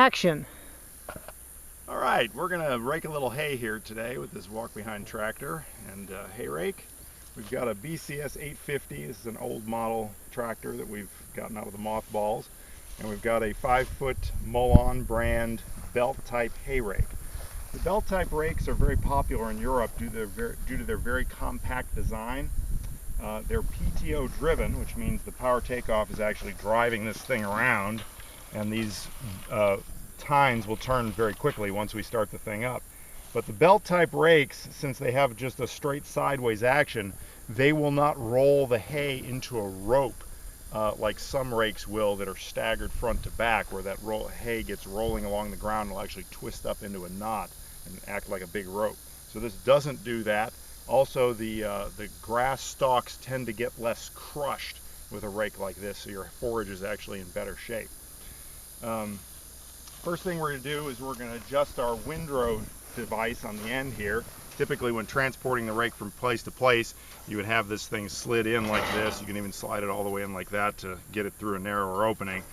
action. All right, we're gonna rake a little hay here today with this walk-behind tractor and hay rake. We've got a BCS 850. This is an old model tractor that we've gotten out of the mothballs, and we've got a 5-foot MOLON brand belt-type hay rake. The belt-type rakes are very popular in Europe due to their very compact design. They're PTO-driven, which means the power takeoff is actually driving this thing around, and these tines will turn very quickly once we start the thing up. But the belt-type rakes, since they have just a straight sideways action, they will not roll the hay into a rope like some rakes will that are staggered front to back, where that hay gets rolling along the ground and will actually twist up into a knot and act like a big rope. So this doesn't do that. Also, the grass stalks tend to get less crushed with a rake like this, so your forage is actually in better shape. First thing we're going to do is we're going to adjust our windrow device on the end here. Typically when transporting the rake from place to place, you would have this thing slid in like this. You can even slide it all the way in like that to get it through a narrower opening.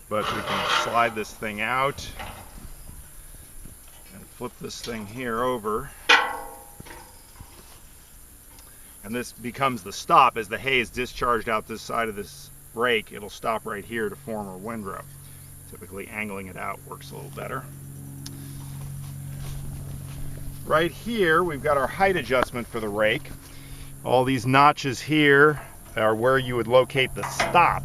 But we can slide this thing out and flip this thing here over. And this becomes the stop. As the hay is discharged out this side of this rake, it'll stop right here to form a windrow. Typically angling it out works a little better. Right here we've got our height adjustment for the rake. All these notches here are where you would locate the stop.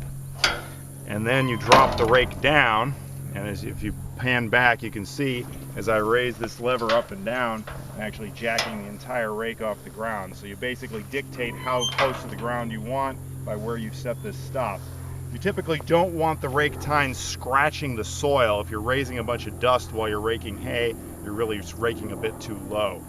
And then you drop the rake down, and if you pan back you can see as I raise this lever up and down, I'm actually jacking the entire rake off the ground. So you basically dictate how close to the ground you want by where you set this stop. You typically don't want the rake tines scratching the soil. If you're raising a bunch of dust while you're raking hay, you're really raking a bit too low.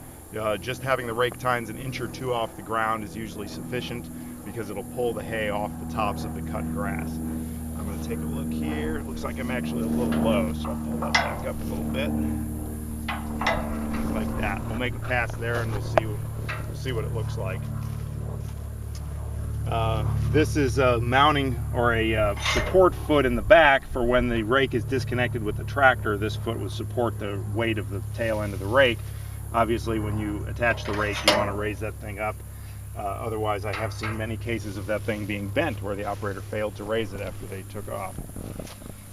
Just having the rake tines an inch or two off the ground is usually sufficient, because it'll pull the hay off the tops of the cut grass. I'm going to take a look here. It looks like I'm actually a little low, so I'll pull that back up a little bit. Like that. We'll make a pass there and we'll see what it looks like. This is a mounting or a support foot in the back for when the rake is disconnected with the tractor. This foot will support the weight of the tail end of the rake. Obviously when you attach the rake you want to raise that thing up. Otherwise I have seen many cases of that thing being bent where the operator failed to raise it after they took off.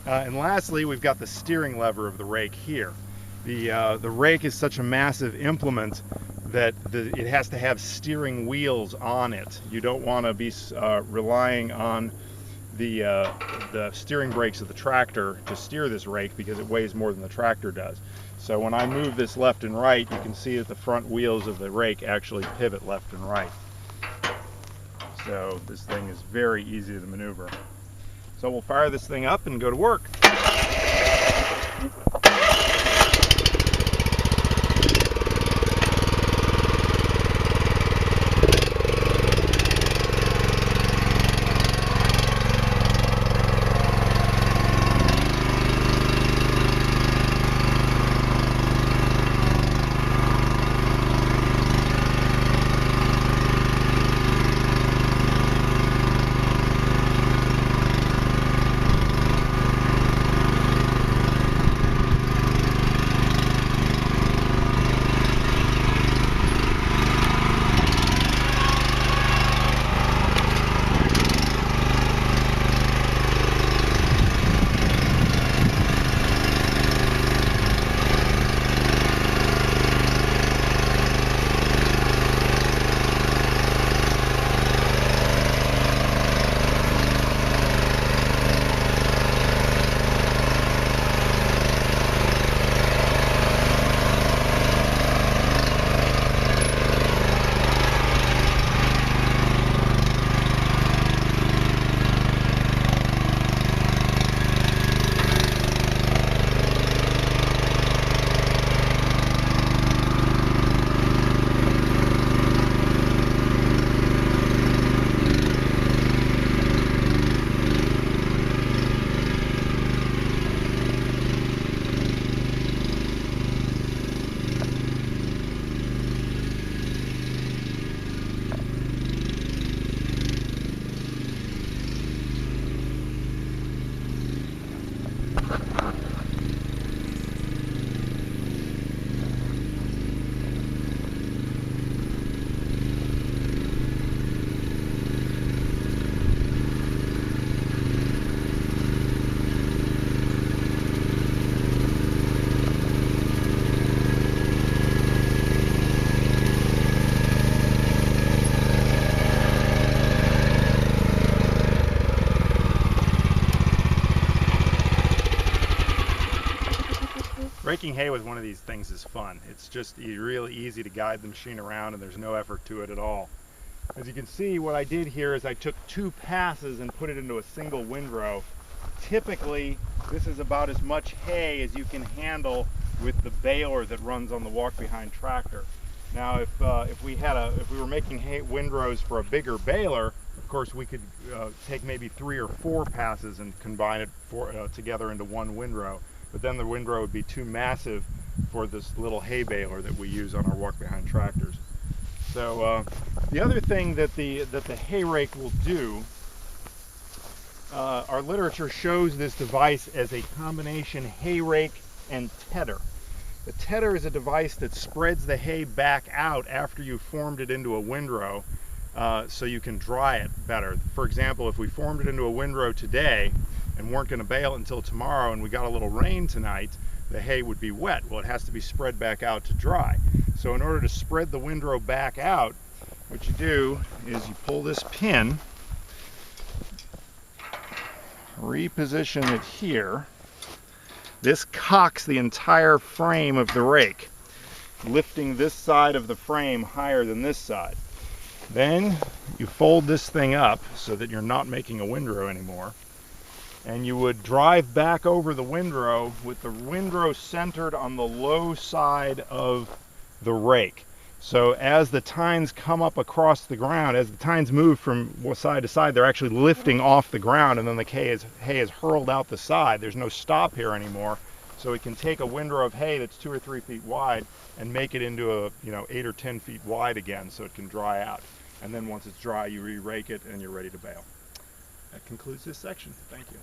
And lastly, we've got the steering lever of the rake here. The rake is such a massive implement that it has to have steering wheels on it. You don't want to be relying on the steering brakes of the tractor to steer this rake, because it weighs more than the tractor does. So when I move this left and right, you can see that the front wheels of the rake actually pivot left and right. So this thing is very easy to maneuver. So we'll fire this thing up and go to work. Raking hay with one of these things is fun. It's just really easy to guide the machine around, and there's no effort to it at all. As you can see, what I did here is I took 2 passes and put it into a single windrow. Typically, this is about as much hay as you can handle with the baler that runs on the walk-behind tractor. Now, if we were making hay windrows for a bigger baler, of course we could take maybe 3 or 4 passes and combine it together into one windrow. But then the windrow would be too massive for this little hay baler that we use on our walk-behind tractors. So the other thing that the Hayrake will do, our literature shows this device as a combination Hayrake and tedder. The tedder is a device that spreads the hay back out after you've formed it into a windrow, so you can dry it better. For example, if we formed it into a windrow today and weren't going to bale it until tomorrow and we got a little rain tonight, the hay would be wet. Well, it has to be spread back out to dry. So in order to spread the windrow back out, what you do is you pull this pin, reposition it here. This cocks the entire frame of the rake, lifting this side of the frame higher than this side. Then you fold this thing up so that you're not making a windrow anymore, and you would drive back over the windrow with the windrow centered on the low side of the rake. So as the tines come up across the ground, as the tines move from side to side, they're actually lifting off the ground, and then the hay is hurled out the side. There's no stop here anymore. So we can take a windrow of hay that's 2 or 3 feet wide and make it into a 8 or 10 feet wide again, so it can dry out. And then once it's dry, you re-rake it and you're ready to bale. That concludes this section. Thank you.